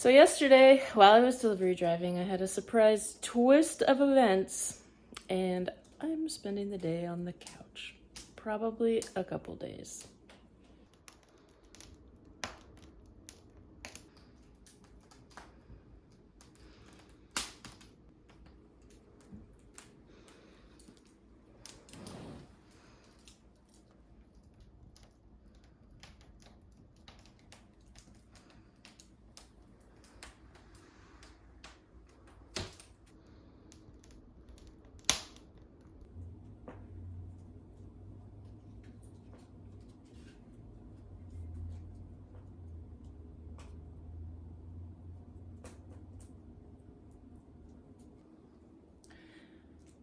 So yesterday, while I was delivery driving, I had a surprise twist of events, and I'm spending the day on the couch. Probably a couple days.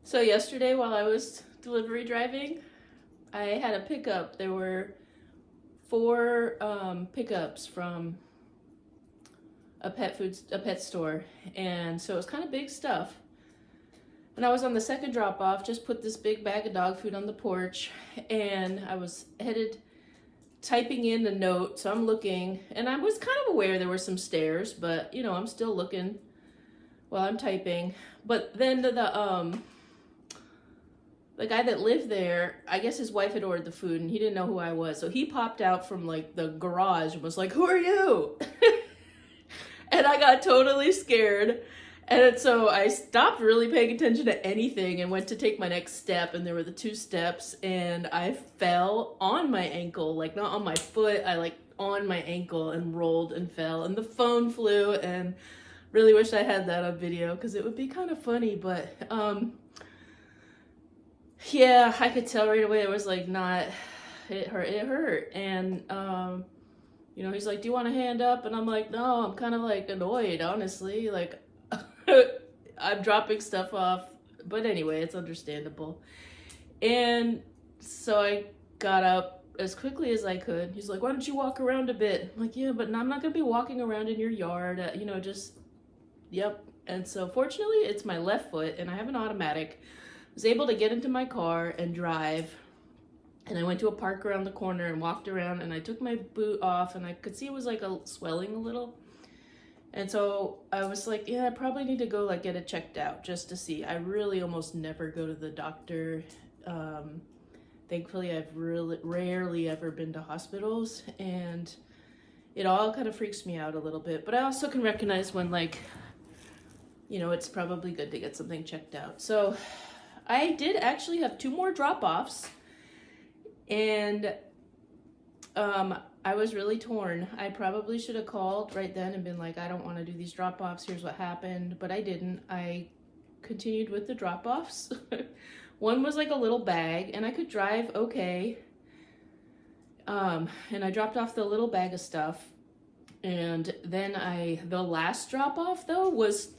So yesterday, while I was delivery driving, I had a pickup. There were four pickups from a pet store, and so it was kind of big stuff. And I was on the second drop off, just put this big bag of dog food on the porch, and I was headed typing in a note. So I'm looking, and I was kind of aware there were some stairs, but I'm still looking while I'm typing. But then the guy that lived there, I guess his wife had ordered the food and he didn't know who I was. So he popped out from like the garage and was like, "Who are you?" And I got totally scared. And so I stopped really paying attention to anything and went to take my next step. And there were the two steps and I fell on my ankle, like not on my foot. I like on my ankle and rolled and fell and the phone flew, and really wish I had that on video because it would be kind of funny. But yeah, I could tell right away it was like not, it hurt. And he's like, "Do you want a hand up?" And I'm like, "No, I'm kind of like annoyed, honestly. Like I'm dropping stuff off." But anyway, it's understandable. And so I got up as quickly as I could. He's like, "Why don't you walk around a bit?" I'm like, "Yeah, but I'm not going to be walking around in your yard." Yep. And so fortunately, it's my left foot and I have an automatic. I was able to get into my car and drive. And I went to a park around the corner and walked around, and I took my boot off and I could see it was like swelling a little. And so I was like, yeah, I probably need to go like get it checked out just to see. I really almost never go to the doctor. Thankfully, I've really rarely ever been to hospitals, and it all kind of freaks me out a little bit. But I also can recognize when it's probably good to get something checked out. So I did actually have two more drop-offs, and I was really torn. I probably should have called right then and been like, "I don't want to do these drop-offs. Here's what happened." But I didn't. I continued with the drop-offs. One was like a little bag, and I could drive okay. And I dropped off the little bag of stuff. And then the last drop-off, though, was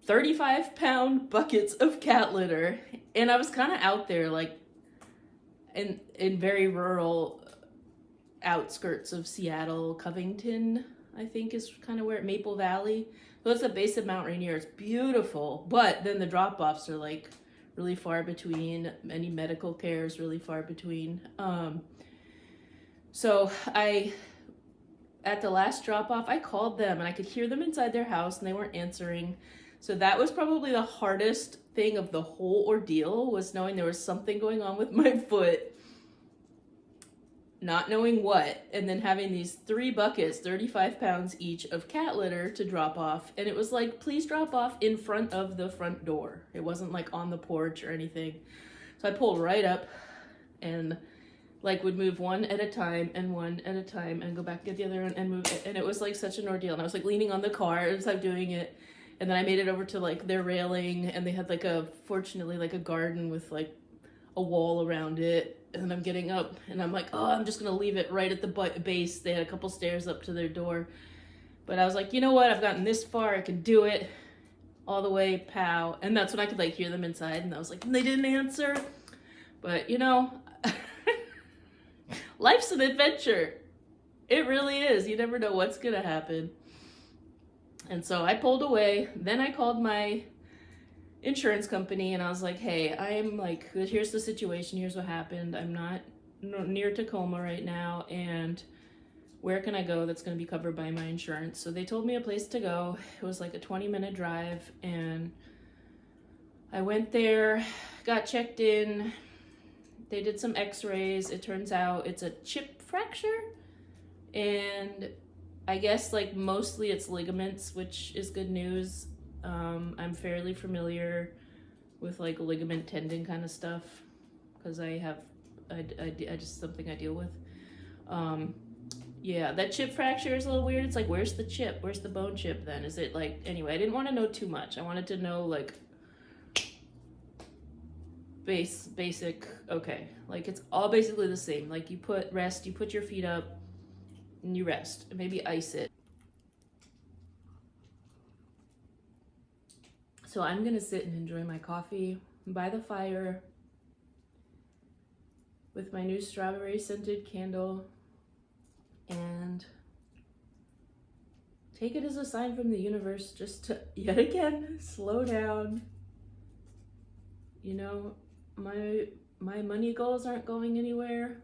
35-pound buckets of cat litter. And I was kind of out there, like, in very rural outskirts of Seattle. Covington, I think, is kind of where, Maple Valley. So it's the base of Mount Rainier. It's beautiful, but then the drop-offs are like really far between. Any medical care is really far between. So at the last drop-off, I called them and I could hear them inside their house and they weren't answering. So that was probably the hardest thing of the whole ordeal, was knowing there was something going on with my foot, not knowing what, and then having these 3 buckets, 35 pounds each, of cat litter to drop off. And it was like, please drop off in front of the front door. It wasn't like on the porch or anything. So I pulled right up and like would move one at a time and go back, get the other one and move it. And it was like such an ordeal. And I was like leaning on the car as I'm doing it. And then I made it over to like their railing, and they had fortunately like a garden with like a wall around it. And I'm getting up and I'm like, oh, I'm just going to leave it right at the base. They had a couple stairs up to their door. But I was like, you know what? I've gotten this far. I can do it all the way, pow. And that's when I could like hear them inside. And I was like, and they didn't answer. But life's an adventure. It really is. You never know what's going to happen. And so I pulled away. Then I called my insurance company and I was like, "Hey, I'm like, here's the situation. Here's what happened. I'm not near Tacoma right now, and where can I go that's going to be covered by my insurance? So they told me a place to go. It was like a 20-minute drive, and I went there, got checked in. They did some x-rays. It turns out it's a chip fracture, and I guess like mostly it's ligaments, which is good news. I'm fairly familiar with like ligament tendon kind of stuff because I just something I deal with. Yeah, that chip fracture is a little weird. It's like, where's the chip? Where's the bone chip then? Is it like, anyway, I didn't want to know too much. I wanted to know like basic, okay. Like it's all basically the same. Like you put your feet up and you rest. Maybe ice it. So I'm gonna sit and enjoy my coffee by the fire with my new strawberry scented candle and take it as a sign from the universe just to yet again slow down. You know, my money goals aren't going anywhere,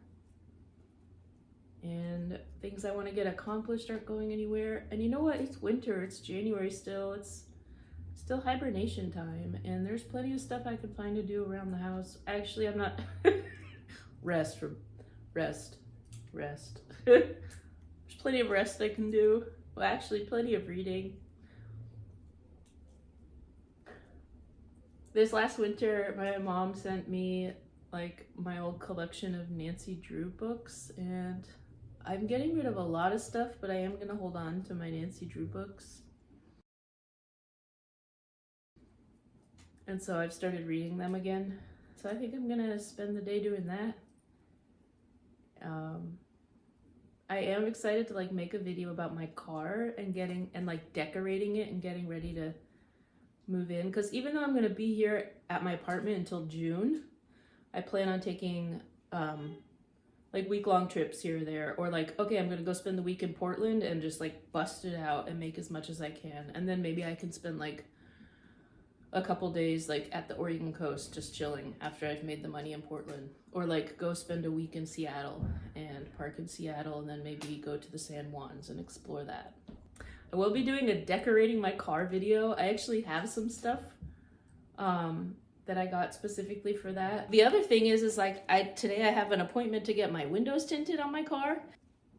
and things I want to get accomplished aren't going anywhere. And you know what? It's winter. It's January still. It's still hibernation time, and there's plenty of stuff I could find to do around the house. Actually, I'm not rest. There's plenty of rest I can do. Well, actually, plenty of reading. This last winter, my mom sent me like my old collection of Nancy Drew books, and I'm getting rid of a lot of stuff, but I am gonna hold on to my Nancy Drew books. And so I've started reading them again. So I think I'm gonna spend the day doing that. I am excited to like make a video about my car and like decorating it and getting ready to move in, because even though I'm going to be here at my apartment until June, I plan on taking like week-long trips here or there, or like, okay, I'm going to go spend the week in Portland and just like bust it out and make as much as I can, and then maybe I can spend like a couple days like at the Oregon coast just chilling after I've made the money in Portland, or like go spend a week in Seattle and park in Seattle, and then maybe go to the San Juans and explore that. I will be doing a decorating my car video. I actually have some stuff that I got specifically for that. The other thing is like today I have an appointment to get my windows tinted on my car,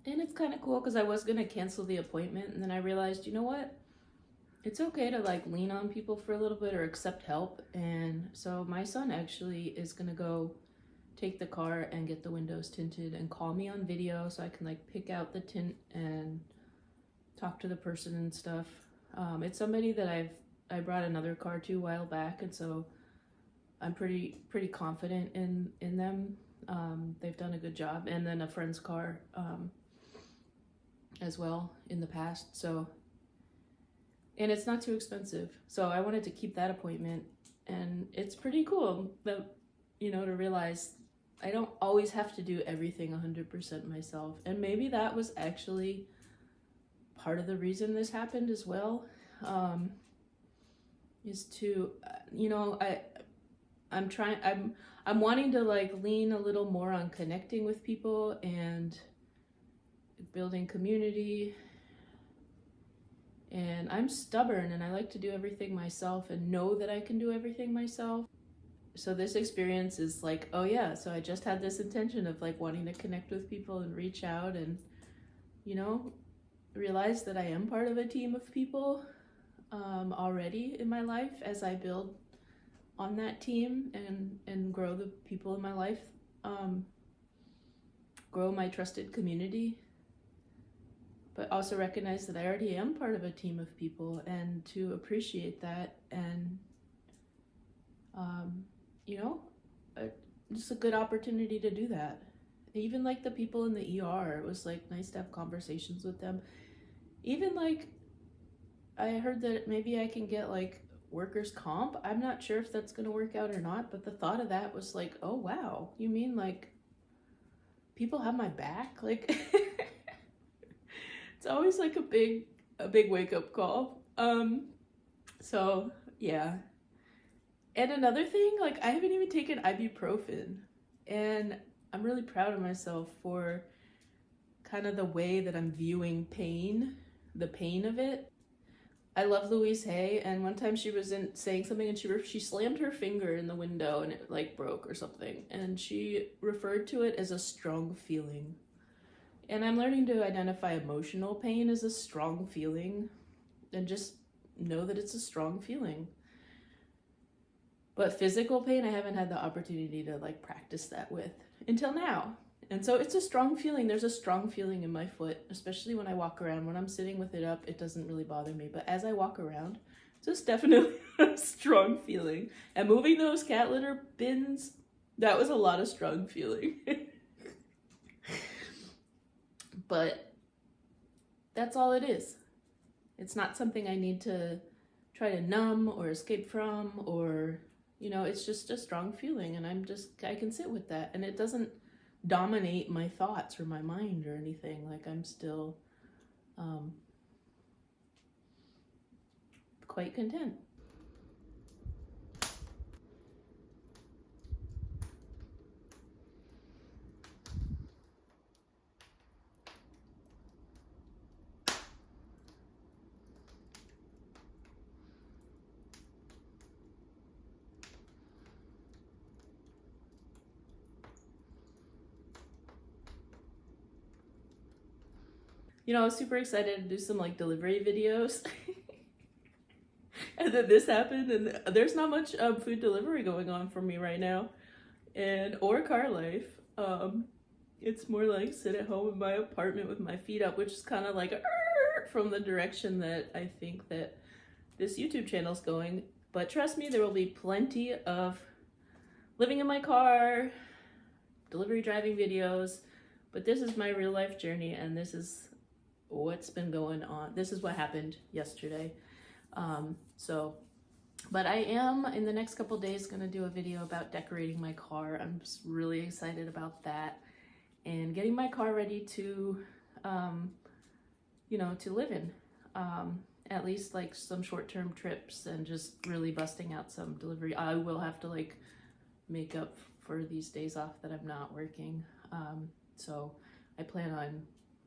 and it's kind of cool because I was gonna cancel the appointment, and then I realized, you know what? It's okay to like lean on people for a little bit or accept help. And so my son actually is gonna go take the car and get the windows tinted and call me on video so I can like pick out the tint and talk to the person and stuff. It's somebody that I brought another car to a while back, and so I'm pretty confident in them. They've done a good job, and then a friend's car as well in the past. So, and it's not too expensive. So I wanted to keep that appointment, and it's pretty cool that, you know, to realize I don't always have to do everything 100% myself. And maybe that was actually part of the reason this happened as well, is to, you know, I'm wanting to like lean a little more on connecting with people and building community. And I'm stubborn and I like to do everything myself and know that I can do everything myself. So this experience is like, oh yeah, so I just had this intention of like wanting to connect with people and reach out and, you know, realize that I am part of a team of people already in my life as I build on that team and grow the people in my life, grow my trusted community. But also recognize that I already am part of a team of people, and to appreciate that, and you know, just a good opportunity to do that. Even like the people in the ER, it was like nice to have conversations with them. Even like I heard that maybe I can get like workers' comp. I'm not sure if that's gonna work out or not, but the thought of that was like, oh wow, you mean like people have my back? Like it's always like a big wake-up call. So yeah. And another thing, like I haven't even taken ibuprofen, and I'm really proud of myself for kind of the way that I'm viewing pain, the pain of it. I love Louise Hay, and one time she was saying something and she slammed her finger in the window and it like broke or something, and she referred to it as a strong feeling. And I'm learning to identify emotional pain as a strong feeling and just know that it's a strong feeling. But physical pain, I haven't had the opportunity to like practice that with until now. And so it's a strong feeling. There's a strong feeling in my foot, especially when I walk around. When I'm sitting with it up, it doesn't really bother me. But as I walk around, it's definitely a strong feeling. And moving those cat litter bins, that was a lot of strong feeling. But that's all it is. It's not something I need to try to numb or escape from, or, you know, it's just a strong feeling, and I can sit with that, and it doesn't dominate my thoughts or my mind or anything. Like, I'm still quite content. You know, I was super excited to do some like delivery videos. And then this happened, and there's not much food delivery going on for me right now, or car life. It's more like sit at home in my apartment with my feet up, which is kind of like from the direction that I think that this YouTube channel's going. But trust me, there will be plenty of living in my car, delivery driving videos. But this is my real life journey, and this is what's been going on. This is what happened yesterday. But I am in the next couple days going to do a video about decorating my car. I'm just really excited about that, and getting my car ready to, you know, to live in, at least like some short-term trips, and just really busting out some delivery. I will have to like make up for these days off that I'm not working. So I plan on,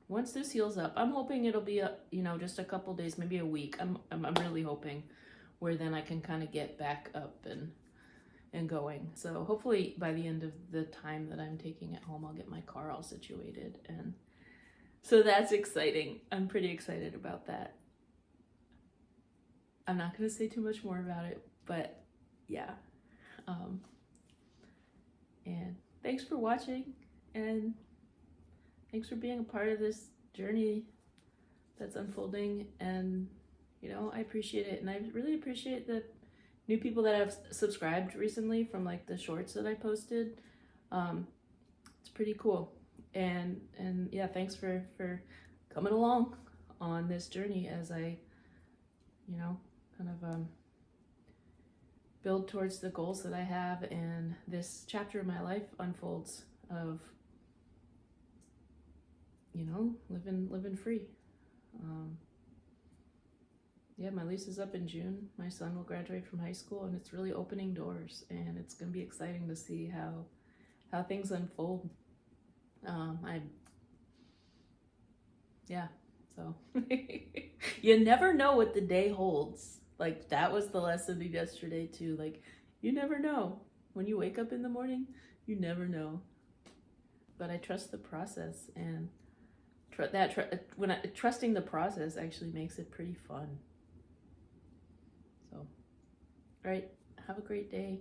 once this heals up, I'm hoping it'll be you know, just a couple days, maybe a week. I'm really hoping, where then I can kind of get back up and going. So hopefully by the end of the time that I'm taking it home, I'll get my car all situated, and so that's exciting. I'm pretty excited about that. I'm not going to say too much more about it, but yeah. And thanks for watching, and thanks for being a part of this journey that's unfolding. And, you know, I appreciate it. And I really appreciate the new people that have subscribed recently from like the shorts that I posted. It's pretty cool. And yeah, thanks for coming along on this journey as I, you know, kind of build towards the goals that I have, and this chapter of my life unfolds of, you know, living free. Yeah, my lease is up in June. My son will graduate from high school, and it's really opening doors, and it's going to be exciting to see how things unfold. So you never know what the day holds. Like, that was the lesson yesterday too. Like, you never know. When you wake up in the morning, you never know. But I trust the process, and trusting the process actually makes it pretty fun. So, all right, have a great day.